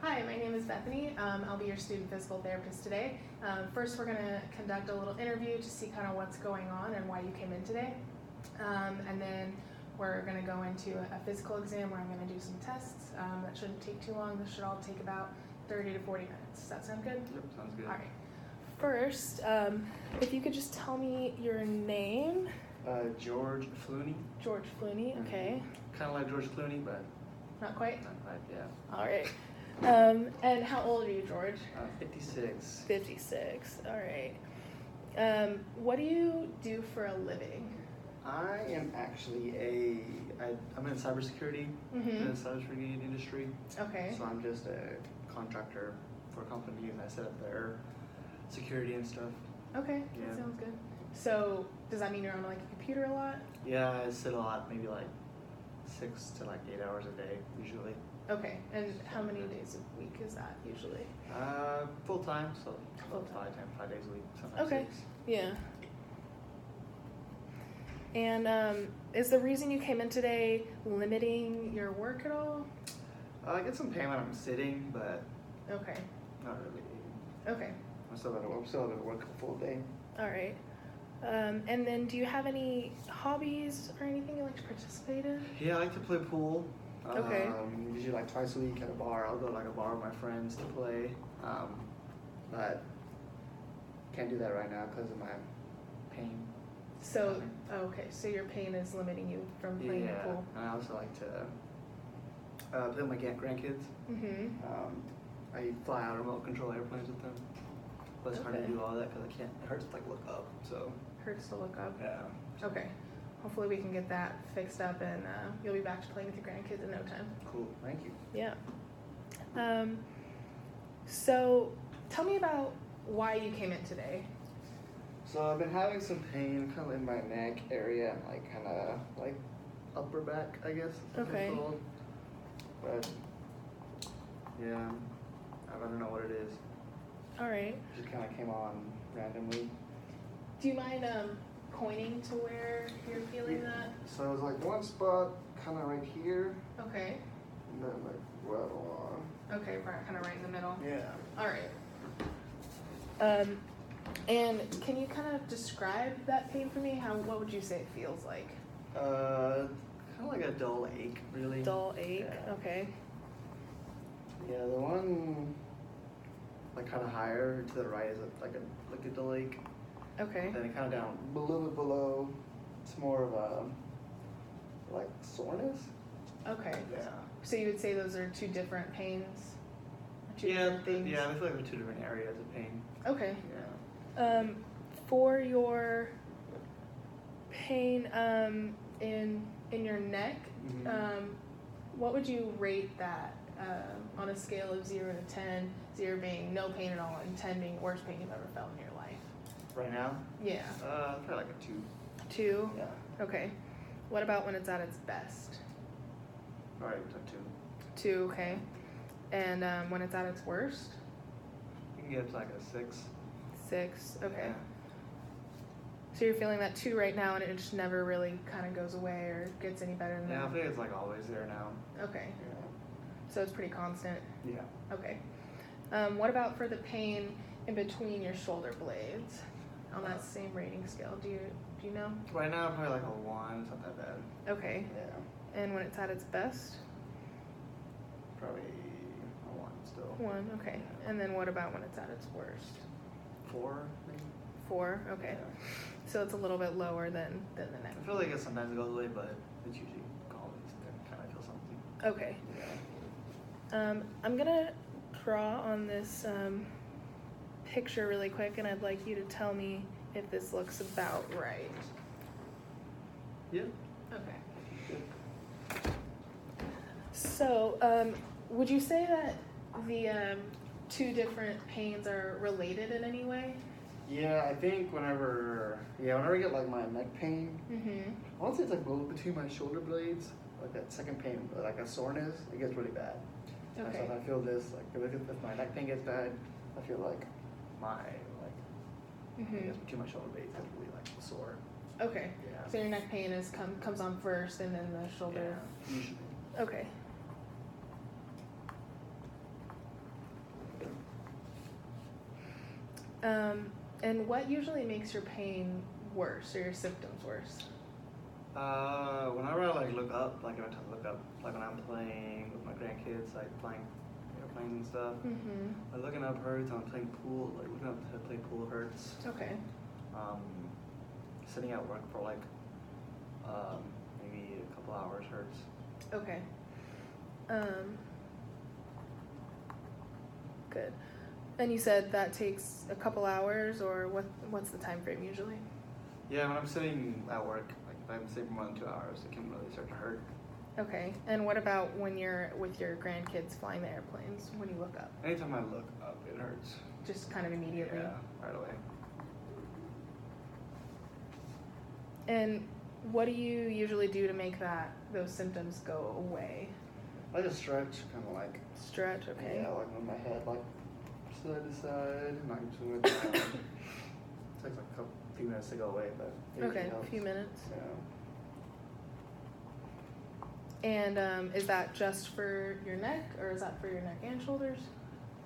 Hi, my name is Bethany. I'll be your student physical therapist today. First, we're going to conduct a little interview to see kind of what's going on and why you came in today. And then we're going to go into a physical exam where I'm going to do some tests. That shouldn't take too long. This should all take about 30 to 40 minutes. Does that sound good? Yep, sounds good. All right. First, if you could just tell me your name. George Flooney. George Flooney, okay. Kind of like George Clooney, but Not quite? not quite, yeah. All right. And how old are you, George? 56. 56. All right. What do you do for a living? I am actually I'm in cybersecurity, in the cybersecurity industry. Okay. So I'm just a contractor for a company and I set up their security and stuff. Okay, Yeah. that sounds good. So does that mean you're on like a computer a lot? Yeah, I sit a lot, maybe like 6 to like 8 hours a day usually. Okay, and how many days a week is that usually? Full time, so Full time. 5 days a week, sometimes Okay. 6. Yeah. And is the reason you came in today limiting your work at all? I get some pay when I'm sitting, but Okay. not really. Okay. I'm still gonna work a full day. All right. And then do you have any hobbies or anything you like to participate in? Yeah, I like to play pool. Okay. Usually like twice a week at a bar. I'll go to like a bar with my friends to play. But can't do that right now because of my pain. So, okay, so your pain is limiting you from playing the pool. And I also like to play with my grandkids. Mm-hmm. I fly out remote control airplanes with them. But it's hard to Okay. do all that because I can't. It hurts to like look up. So Hurts to look up. yeah. Okay. Hopefully we can get that fixed up and you'll be back to playing with your grandkids in no time. Cool. Thank you. Yeah. So tell me about why you came in today. So I've been having some pain kind of in my neck area and like kind of like upper back, I guess. Okay. But yeah, I don't know what it is. All right. It just kind of came on randomly. Do you mind pointing to where you're feeling that? So it was like one spot kind of right here, Okay. and then like right along. Okay, right, kind of right in the middle. Yeah. All right. And can you kind of describe that pain for me? What would you say it feels like? Kind of like a dull ache, really. Dull ache. Yeah. Okay. Yeah, the one like kind of higher to the right is like a dull ache. Okay. Then it kind of down a little bit below, it's more of a like soreness. Okay. Yeah. So you would say those are two different pains? Two Yeah, different things? yeah. I feel like they're two different areas of pain. Okay. Yeah. For your pain in your neck, Mhm. what would you rate that on a scale of 0 to 10, 0 being no pain at all and 10 being worst pain you've ever felt in your life? Right now, Yeah. probably like a 2. 2? Yeah. Okay. What about when it's at its best? All right, a 2. 2, okay. And when it's at its worst? You can get up to like a 6. 6, okay. Yeah. So you're feeling that 2 right now and it just never really kind of goes away or gets any better than Yeah, I that? think it's like always there now. Okay. Yeah. So it's pretty constant? Yeah. Okay. What about for the pain in between your shoulder blades on that same rating scale? Do you know? Right now, probably like a 1. It's not that bad. Okay. Yeah. And when it's at its best? Probably a 1 still. 1, okay. Yeah. And then what about when it's at its worst? 4, maybe. 4, okay. Yeah. So it's a little bit lower than the neck. I feel like it sometimes goes away, but it's usually always kind of feel something. Okay. Yeah. I'm gonna draw on this picture really quick, and I'd like you to tell me if this looks about right. Yeah. Okay. So, would you say that the two different pains are related in any way? Yeah, I think whenever I get like my neck pain, Mm-hmm. I want to say it's like between my shoulder blades, like that second pain, like a soreness, it gets really bad. And so Okay. if I feel this, like if my neck pain gets bad, I feel like my I Mm-hmm. guess between my shoulder blades gets really like sore. Okay. Yeah. So your neck pain comes on first, and then the shoulder. Yeah, usually. Okay. And what usually makes your pain worse or your symptoms worse? Whenever I like look up, like every time I look up, like when I'm playing with my grandkids, like flying airplanes and stuff. Mm-hmm. Like looking up hurts. When I'm playing pool, like looking up to play pool hurts. Okay. Sitting at work for like maybe a couple hours hurts. Okay. Good. And you said that takes a couple hours, or what's the time frame usually? Yeah, when I'm sitting at work, like if I'm sitting for more than 2 hours, it can really start to hurt. Okay. And what about when you're with your grandkids flying the airplanes, when you look up? Anytime I look up, it hurts. Just kind of immediately? Yeah, right away. And what do you usually do to make those symptoms go away? I just stretch, kind of like. Stretch, okay. Yeah, like on my head, like side to side, and I can swing it down. It takes like a few minutes to go away, but it usually Okay, a helps. few minutes. Yeah. And is that just for your neck, or is that for your neck and shoulders?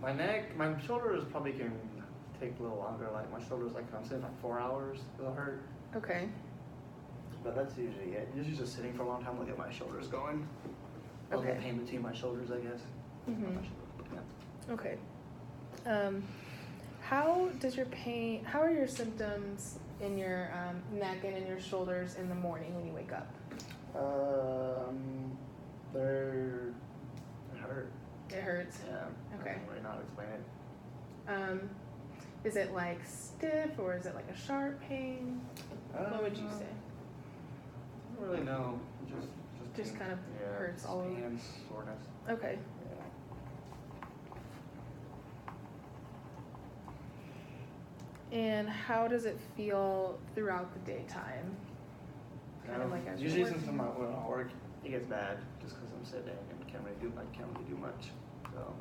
My neck, my shoulders probably can take a little longer. Like my shoulders, like I'm sitting like 4 hours, it'll hurt. Okay. But that's usually it. Usually just sitting for a long time will get my shoulders going. I'll get Okay. pain between my shoulders, I guess. Mm-hmm. Yeah. Okay. How are your symptoms in your neck and in your shoulders in the morning when you wake up? It hurt. It hurts? Yeah. Okay. I don't really know how to explain it. Is it like stiff, or is it like a sharp pain? What would you say? I don't really know. Just kind of yeah, hurts all over. Hands, soreness. Okay. Yeah. And how does it feel throughout the daytime? Kind of like as you're usually working? since when I work, it gets bad just because I'm sitting and can't really do much. So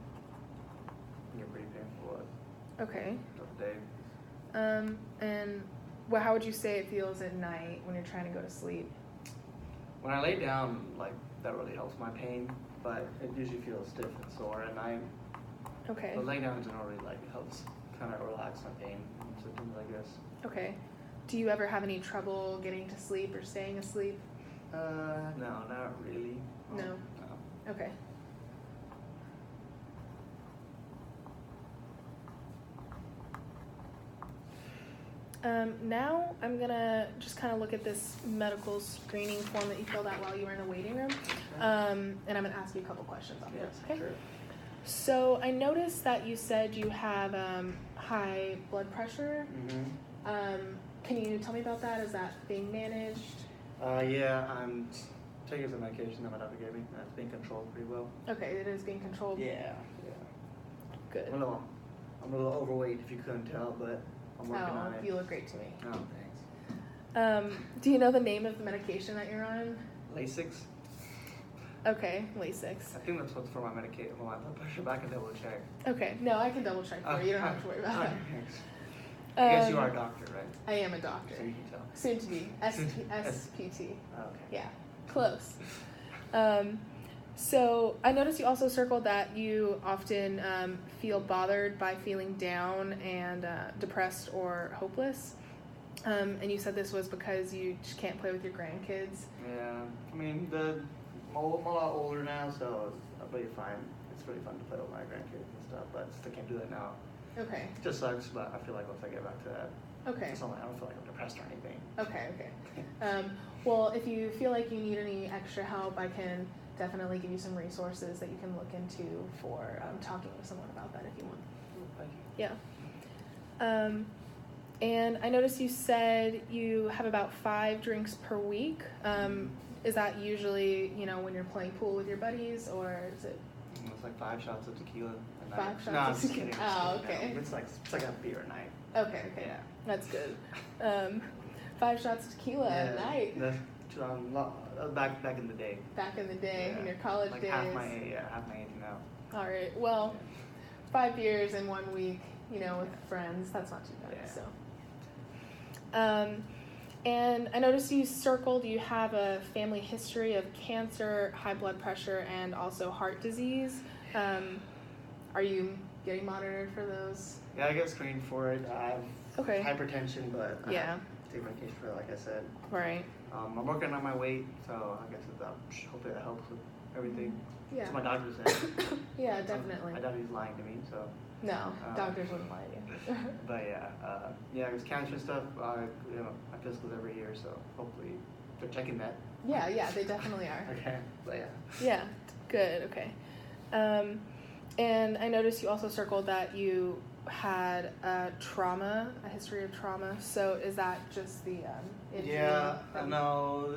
it can get pretty painful Okay. throughout the day. And how would you say it feels at night when you're trying to go to sleep? When I lay down, like that really helps my pain, but it usually feels stiff and sore at night. Okay. But laying down generally like helps kind of relax my pain symptoms, I guess. Okay. Do you ever have any trouble getting to sleep or staying asleep? No, not really. No. No. Okay. Now I'm gonna just kind of look at this medical screening form that you filled out while you were in the waiting room, and I'm gonna ask you a couple questions on this. Okay. Sure. So I noticed that you said you have high blood pressure. Mm-hmm. Can you tell me about that? Is that being managed? Yeah, I'm taking some medication that my doctor gave me. That's being controlled pretty well. Okay, it is being controlled. Yeah. Good. I'm a little overweight if you couldn't tell, but I'm working on it. You look great to me. Oh, thanks. Do you know the name of the medication that you're on? Lasix? Okay, Lasix. I think that's what's for my medication, for my blood pressure, but I can double check. Okay, no, I can double check for you. You don't have to worry about okay, it. thanks. I guess you are a doctor, right? I am a doctor. So you can tell. Soon to be. SPT. Oh, okay. Yeah, close. So I noticed you also circled that you often feel bothered by feeling down and depressed or hopeless. And you said this was because you just can't play with your grandkids. Yeah, I mean, I'm a lot older now, so I'll be fine. It's really fun to play with my grandkids and stuff, but I still can't do that now. Okay. It just sucks, but I feel like once I get back to that, Okay. it's not like I don't feel like I'm depressed or anything. Okay. Well, if you feel like you need any extra help, I can definitely give you some resources that you can look into for talking with someone about that if you want. Thank you. Yeah. And I noticed you said you have about 5 drinks per week. Is that usually, when you're playing pool with your buddies, or is it? It's like 5 shots of tequila a night. 5 shots no, of I'm just tequila. kidding. Oh, okay. No, it's like a beer a night. Okay. Yeah. That's good. 5 shots of tequila at night. That's back in the day. Back in the day, Yeah. in your college like days. half my age now. All right. Well, 5 beers in 1 week, with friends, that's not too bad. Yeah. So. And I noticed you circled you have a family history of cancer, high blood pressure, and also heart disease. Are you getting monitored for those? Yeah, I get screened for it. I have Okay. hypertension, but I Yeah. have to take medication for it, like I said. Right. I'm working on my weight, so I guess hopefully that helps with everything. Yeah. So my doctor said. Yeah, definitely. I doubt he's lying to me, so. No, doctors wouldn't lie to you. But yeah, it's cancer and stuff. My physicals every year, so hopefully they're checking that. Yeah, they definitely are. Okay, but yeah. Yeah, good, okay. And I noticed you also circled that you had a history of trauma. So is that just the injury? Yeah, no,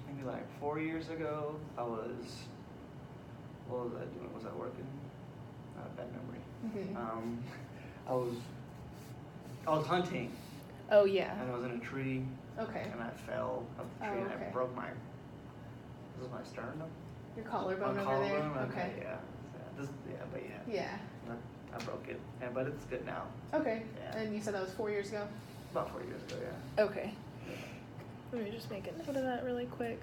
maybe like 4 years ago, what was I doing? Was I working? Bad memory. Mm-hmm. I was hunting. Oh yeah. And I was in a tree. Okay. And I fell up the tree and I broke my sternum? Your collarbone My over collarbone? there? Okay, yeah. Yeah. I broke it, but it's good now. Okay. Yeah. And you said that was 4 years ago? About 4 years ago, yeah. Okay. Let me just make a note of that really quick.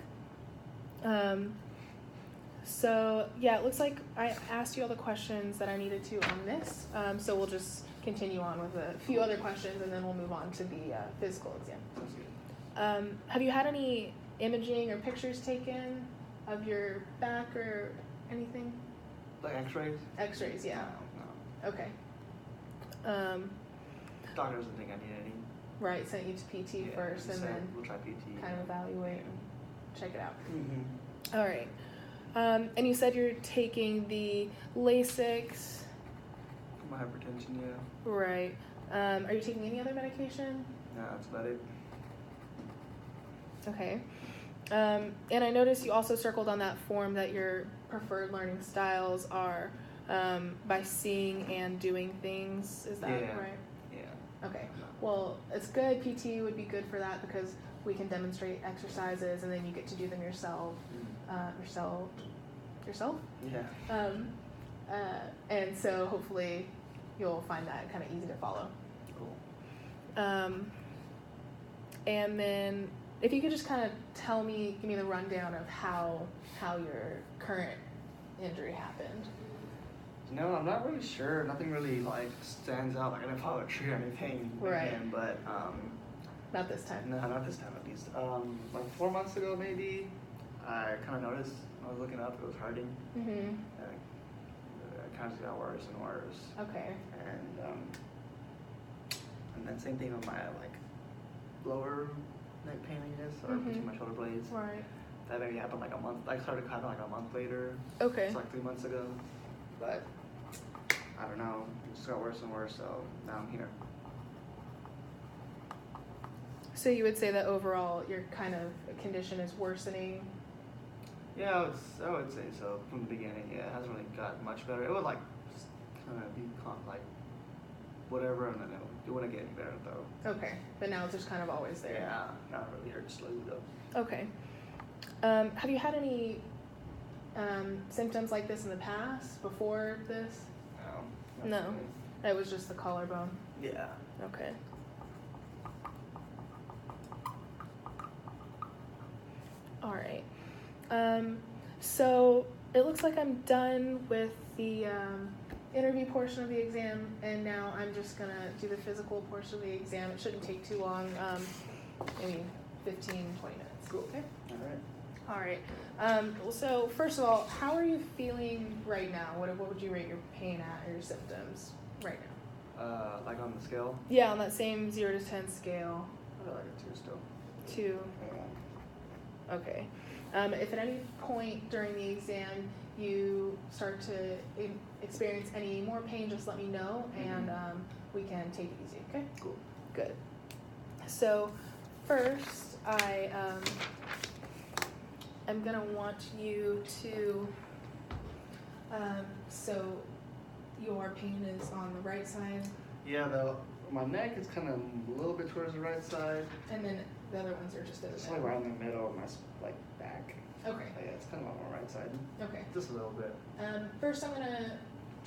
So yeah, it looks like I asked you all the questions that I needed to on this. So we'll just continue on with a few other questions and then we'll move on to the physical exam. Sounds good. Have you had any imaging or pictures taken of your back or anything? Like x-rays? X-rays, yeah. No. Okay. Doctor doesn't think I need any. Right, sent you to PT first and then we'll try PT. kind of evaluate and check it out. Mm-hmm. All right. And you said you're taking the Lasix. My hypertension, yeah. Right. Are you taking any other medication? No, that's about it. Okay. And I noticed you also circled on that form that your preferred learning styles are by seeing and doing things. Is that right? Yeah. Okay. Well, it's good. PT would be good for that because we can demonstrate exercises and then you get to do them yourself. Yourself? Yeah. And so hopefully you'll find that kind of easy to follow. Cool. And then if you could just kind of give me the rundown of how your current injury happened. No, I'm not really sure. Nothing really like stands out. Like I didn't follow a tree or anything. Right. Again, but not this time. No, not this time at least. Like 4 months ago maybe, I kind of noticed when I was looking up it was hurting. Mm-hmm. And it kind of got worse and worse. Okay. And then same thing with my like lower neck pain, I guess, or between my shoulder blades. Right. That maybe happened like a month. I started kind of like a month later. Okay. It's like 3 months ago. But I don't know. It just got worse and worse. So now I'm here. So you would say that overall your kind of condition is worsening? Yeah, I would say so from the beginning. Yeah, it hasn't really gotten much better. It would like just kind of be like whatever, and then it wouldn't get any better though. Okay, but now it's just kind of always there. Yeah, not really hurts slowly though. Okay. Have you had any symptoms like this in the past before this? No. No. It was just the collarbone. Yeah. Okay. All right. So it looks like I'm done with the interview portion of the exam, and now I'm just gonna do the physical portion of the exam. It shouldn't take too long, maybe 15, 20 minutes. Cool. Okay. All right. All right. So first of all, how are you feeling right now? What would you rate your pain at or your symptoms right now? Like on the scale? Yeah, on that same 0 to 10 scale. I feel like a 2 still. 2. Yeah. Okay. If at any point during the exam you start to experience any more pain, just let me know and we can take it easy, okay? Cool. Good. So first, I'm going to want you to, so your pain is on the right side. Yeah, my neck is kind of a little bit towards the right side. And then the other ones are just in the It's middle. like right in the middle of my back. Okay. Yeah, it's kind of on my right side. Okay. Just a little bit. First, I'm going to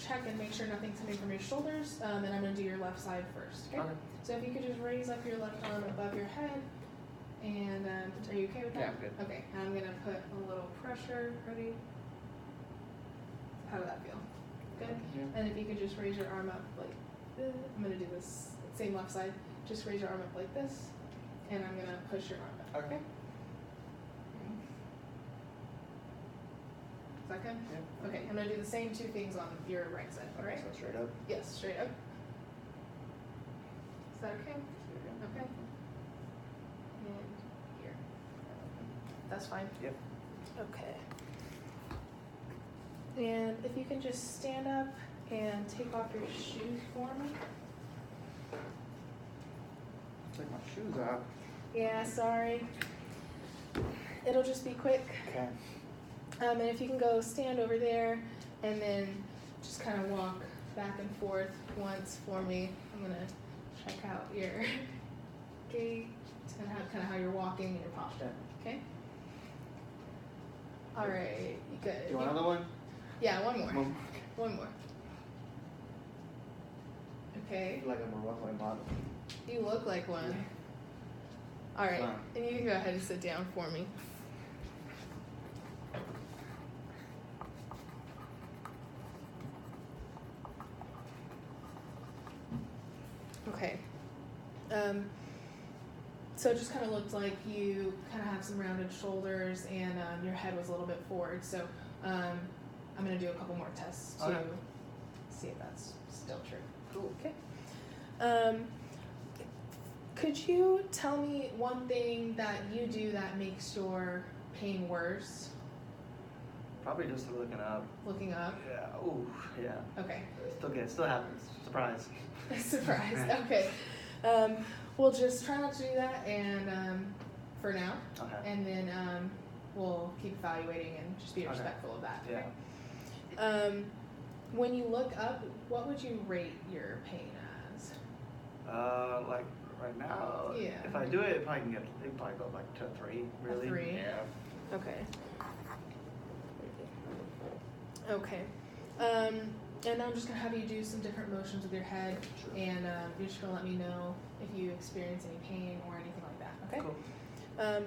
check and make sure nothing's coming from your shoulders, and I'm going to do your left side first, okay? So if you could just raise up your left arm above your head, and are you okay with that? Yeah, I'm good. Okay, and I'm going to put a little pressure. Ready? How did that feel? Good? Yeah. And if you could just raise your arm up like this. I'm going to do this same left side. Just raise your arm up like this. And I'm going to push your arm back. Okay. Is that good? Yeah. Okay, I'm going to do the same two things on your right side, all right? So straight up. Yes, straight up. Is that okay? Okay. And here. That's fine? Yep. Okay. And if you can just stand up and take off your shoes for me. Take my shoes off. Yeah, sorry. It'll just be quick. Okay. And if you can go stand over there and then just kind of walk back and forth once for me. I'm going to check out your gait and kind of how you're walking and your posture. Okay? All right. Good. You want another one? Yeah, one more. One more. Okay. I feel like I'm a runway model. You look like one. All right. Wow. And you can go ahead and sit down for me. Okay. So it just kind of looked like you kind of have some rounded shoulders and your head was a little bit forward. So I'm going to do a couple more tests to see if that's still true. Cool. Okay. Could you tell me one thing that you do that makes your pain worse? Probably just looking up. Looking up? Yeah. Ooh. Yeah. Okay. Still good. Still happens. Surprise. Surprise. Okay. We'll just try not to do that and for now. Okay. And then we'll keep evaluating and just be respectful of that. Yeah. Okay? When you look up, what would you rate your pain as? Like right now. Yeah. If I do it, it probably go like to a 3. Really. A 3? Yeah. Okay. Okay. And I'm just gonna have you do some different motions with your head, Sure. and you're just gonna let me know if you experience any pain or anything like that. Okay. Cool.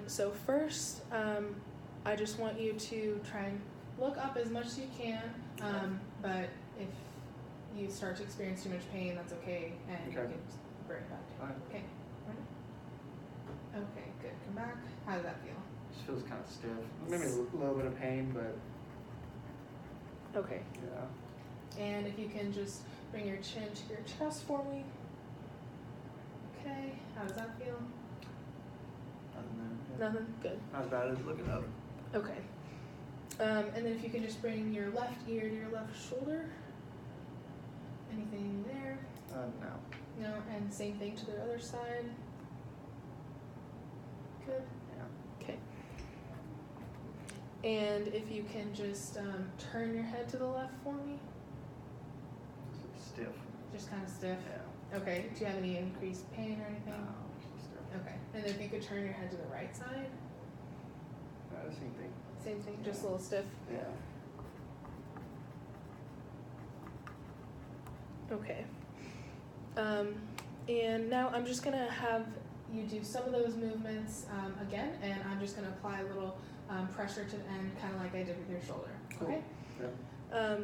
So first, I just want you to try and look up as much as you can. But if you start to experience too much pain, that's okay, and you Okay. can just bring it back to Alright. Okay. Ready? Okay. Good. Come back. How does that feel? Just feels kind of stiff. Maybe a little bit of pain, but Okay. yeah. And if you can just bring your chin to your chest for me. Okay, how does that feel? Nothing there. Nothing? Good. Not as bad as looking up. Okay. And then if you can just bring your left ear to your left shoulder. Anything there? No. No, and same thing to the other side. Good. Yeah. Okay. And if you can just turn your head to the left for me. It's stiff. Just kind of stiff. Yeah. Okay. Do you have any increased pain or anything? No, it's stiff. Okay. And if you could turn your head to the right side. The same thing. Same thing, just a little stiff. Yeah. Okay. And now I'm just gonna have you do some of those movements again, and I'm just gonna apply a little pressure to the end, kind of like I did with your shoulder. Cool. Okay. Yeah.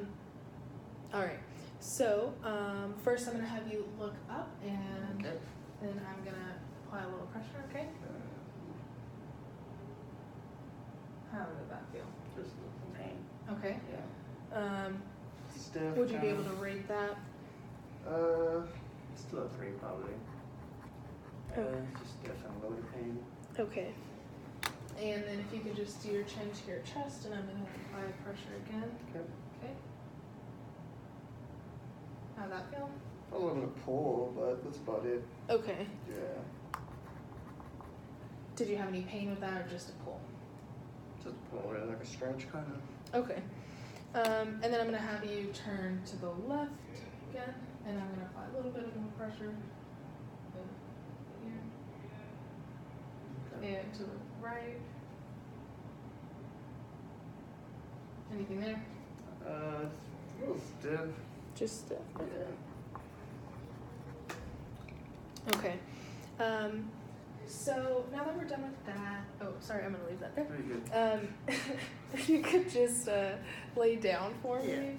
All right. So first, I'm gonna have you look up, and Okay. then I'm gonna apply a little pressure. Okay. How did that feel? Just the pain. Okay. Yeah. Stiff. Would you be kinda. able to rate that? Still a 3 probably. Okay. Just stiff and a little bit of pain. Okay. And then if you could just do your chin to your chest, and I'm going to apply pressure again. Okay. Okay. How'd that feel? A little bit of pull, but that's about it. Okay. Yeah. Did you have any pain with that or just a pull? Just pull, really, like a stretch kind of. Okay. And then I'm going to have you turn to the left again, and I'm going to apply a little bit of more pressure here. And to the right. Anything there? It's a little stiff. Just stiff. Yeah. Okay. So now that we're done with that, oh, sorry, I'm gonna leave that there. Pretty good. If you could just lay down for me.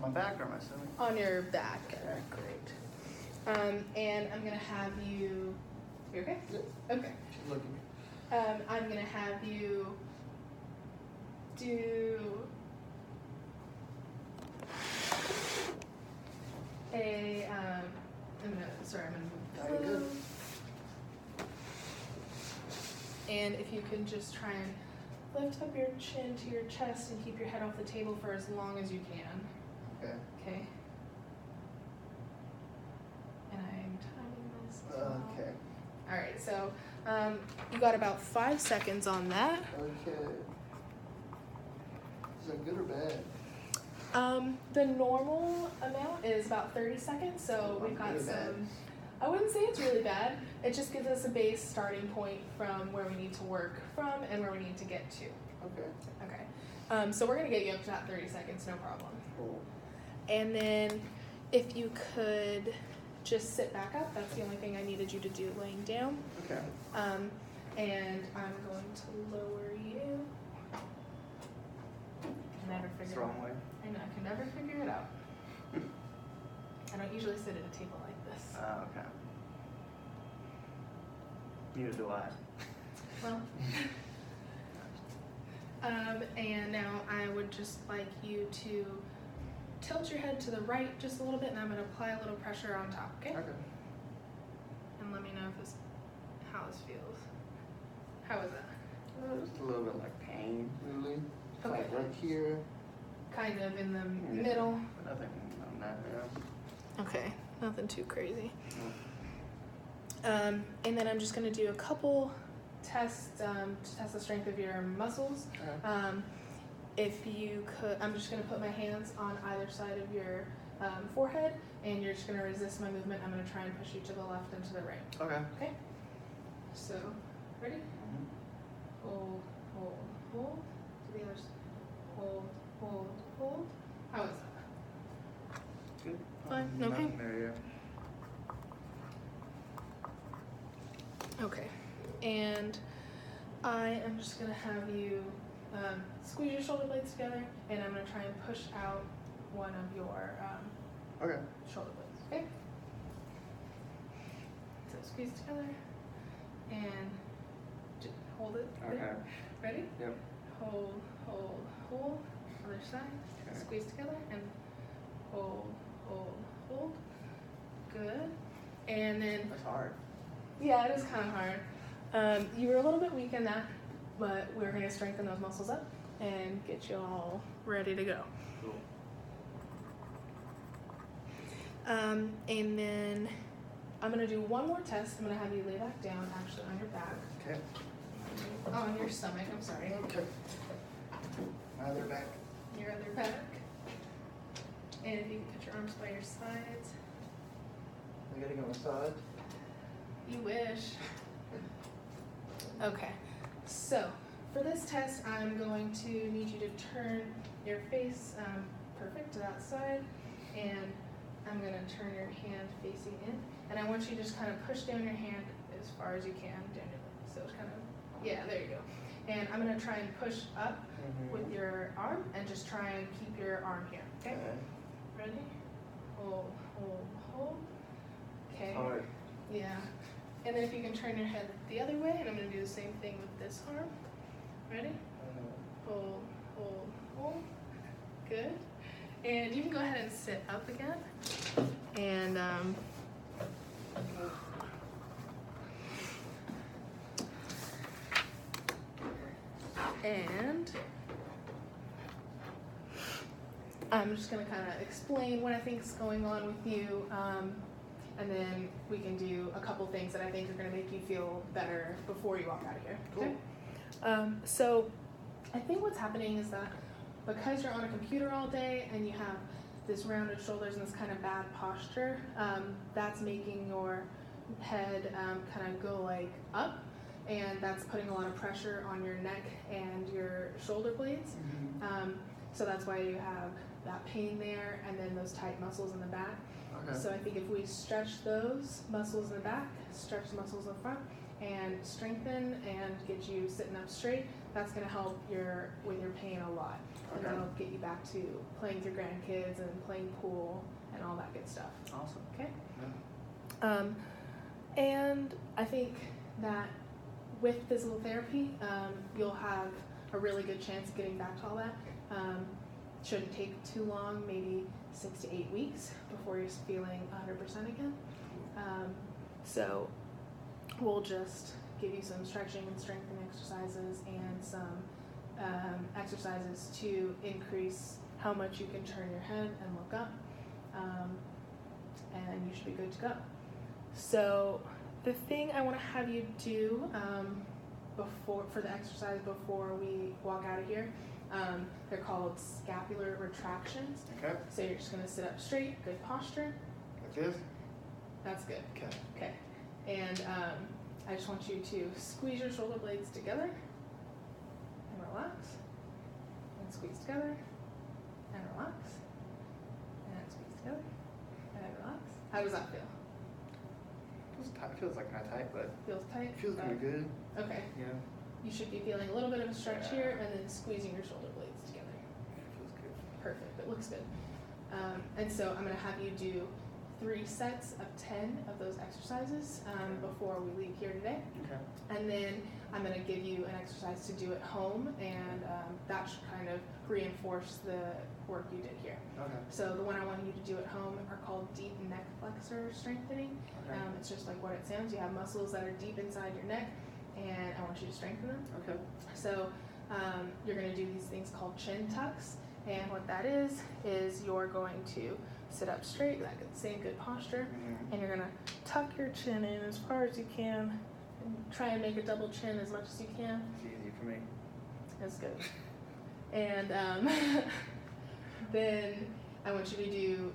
On my back or my stomach? On your back. Great. And I'm gonna have you. You okay? Yeah. Okay. She's looking. I'm gonna have you do a. I'm gonna move. Good. And if you can just try and lift up your chin to your chest and keep your head off the table for as long as you can. Okay. Okay. And I'm timing this as well. Okay. All right, so you got about 5 seconds on that. Okay. Is that good or bad? The normal amount is about 30 seconds, so we've got Really some. bad. I wouldn't say it's really bad. It just gives us a base starting point from where we need to work from and where we need to get to. Okay. Okay. So we're gonna get you up to that 30 seconds, no problem. Cool. And then if you could just sit back up, that's the only thing I needed you to do laying down. Okay. And I'm going to lower you. I never It's the figure wrong way. I know, I can never figure it out. I don't usually sit at a table like this. Oh, okay. Neither do I. Well, and now I would just like you to tilt your head to the right just a little bit, and I'm going to apply a little pressure on top, okay? Okay. And let me know if how this feels. How is that? Just a little bit like pain, really. Okay. Like right here. Kind of in the middle. But nothing on that, yeah. Okay, nothing too crazy. And then I'm just going to do a couple tests to test the strength of your muscles. Okay. If you could, I'm just going to put my hands on either side of your forehead, and you're just going to resist my movement. I'm going to try and push you to the left and to the right. Okay. Okay? So, ready? Mm-hmm. Hold, hold, hold. To the other side. Hold, hold, hold. How is that? Good. Fine, okay. Nothing there, yeah. Okay. And I am just going to have you squeeze your shoulder blades together, and I'm going to try and push out one of your Okay. shoulder blades. Okay? So squeeze together and hold it. Okay. Ready? Yep. Hold, hold, hold. Other side. Okay. Squeeze together and hold, hold, hold. Good. And then, That's hard. yeah, it is kind of hard. You were a little bit weak in that, but we're going to strengthen those muscles up and get you all ready to go. Cool. And then I'm going to do one more test. I'm going to have you lay back down, actually on your back. Okay. On your stomach, I'm sorry. Okay. My other back. Your other back. And if you can put your arms by your sides. I gotta go massage. You wish. Okay, so for this test, I'm going to need you to turn your face perfect to that side, and I'm going to turn your hand facing in, and I want you to just kind of push down your hand as far as you can down your leg. So it's kind of, yeah, there you go. And I'm going to try and push up with your arm, and just try and keep your arm here, okay? Ready? Hold, hold, hold. Okay. Hard. Yeah. And then if you can turn your head the other way, and I'm going to do the same thing with this arm. Ready? Hold, hold, hold. Good. And you can go ahead and sit up again. And I'm just going to kind of explain what I think is going on with you. And then we can do a couple things that I think are going to make you feel better before you walk out of here. Cool. Okay? So I think what's happening is that because you're on a computer all day and you have this rounded shoulders and this kind of bad posture, that's making your head kind of go like up, and that's putting a lot of pressure on your neck and your shoulder blades. So that's why you have that pain there, and then those tight muscles in the back. Okay. So I think if we stretch those muscles in the back, stretch the muscles in the front, and strengthen and get you sitting up straight. That's going to help with your pain a lot. And Okay. that'll get you back to playing with your grandkids and playing pool and all that good stuff. Awesome. Okay? Yeah. And I think that with physical therapy, you'll have a really good chance of getting back to all that. Shouldn't take too long, maybe 6 to 8 weeks before you're feeling 100% again. So we'll just give you some stretching and strengthening exercises and some exercises to increase how much you can turn your head and look up, and you should be good to go. So the thing I want to have you do for the exercise before we walk out of here, they're called scapular retractions. Okay. So you're just going to sit up straight, good posture. Like this? That's good. Okay. Okay. And I just want you to squeeze your shoulder blades together and relax. And squeeze together and relax. And squeeze together and relax. How does that feel? Feels like kind of tight, but Feels tight? feels kind of good. Okay. Yeah. You should be feeling a little bit of a stretch Yeah. here and then squeezing your shoulder blades together. Feels good. Perfect. It looks good. And so I'm going to have you do 3 sets of 10 of those exercises before we leave here today. Okay. And then I'm going to give you an exercise to do at home, and that should kind of reinforce the work you did here. Okay. So the one I want you to do at home are called deep neck flexor strengthening. Okay. It's just like what it sounds. You have muscles that are deep inside your neck, and I want you to strengthen them. Okay. So you're going to do these things called chin tucks, and what that is you're going to sit up straight, that same good posture, Mm-hmm. and you're going to tuck your chin in as far as you can, and try and make a double chin as much as you can. It's easy for me. That's good. And then I want you to do,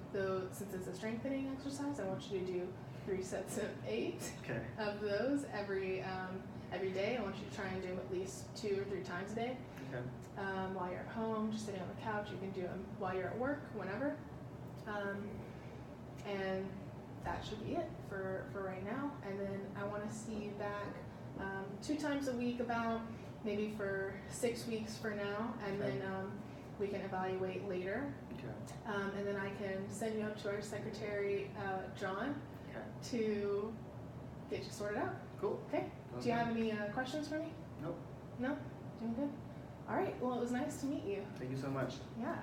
since it's a strengthening exercise, I want you to do 3 sets of 8 Okay. of those every day. I want you to try and do them at least 2 or 3 times a day. Okay. While you're at home, just sitting on the couch, you can do them while you're at work, whenever. And that should be it for right now. And then I want to see you back 2 times a week, about maybe for 6 weeks for now, and Okay. then we can evaluate later. Okay. And then I can send you up to our secretary, John, Okay. to get you sorted out. Cool. Okay? Do you have any questions for me? Nope. No? Doing good? All right. Well, it was nice to meet you. Thank you so much. Yeah.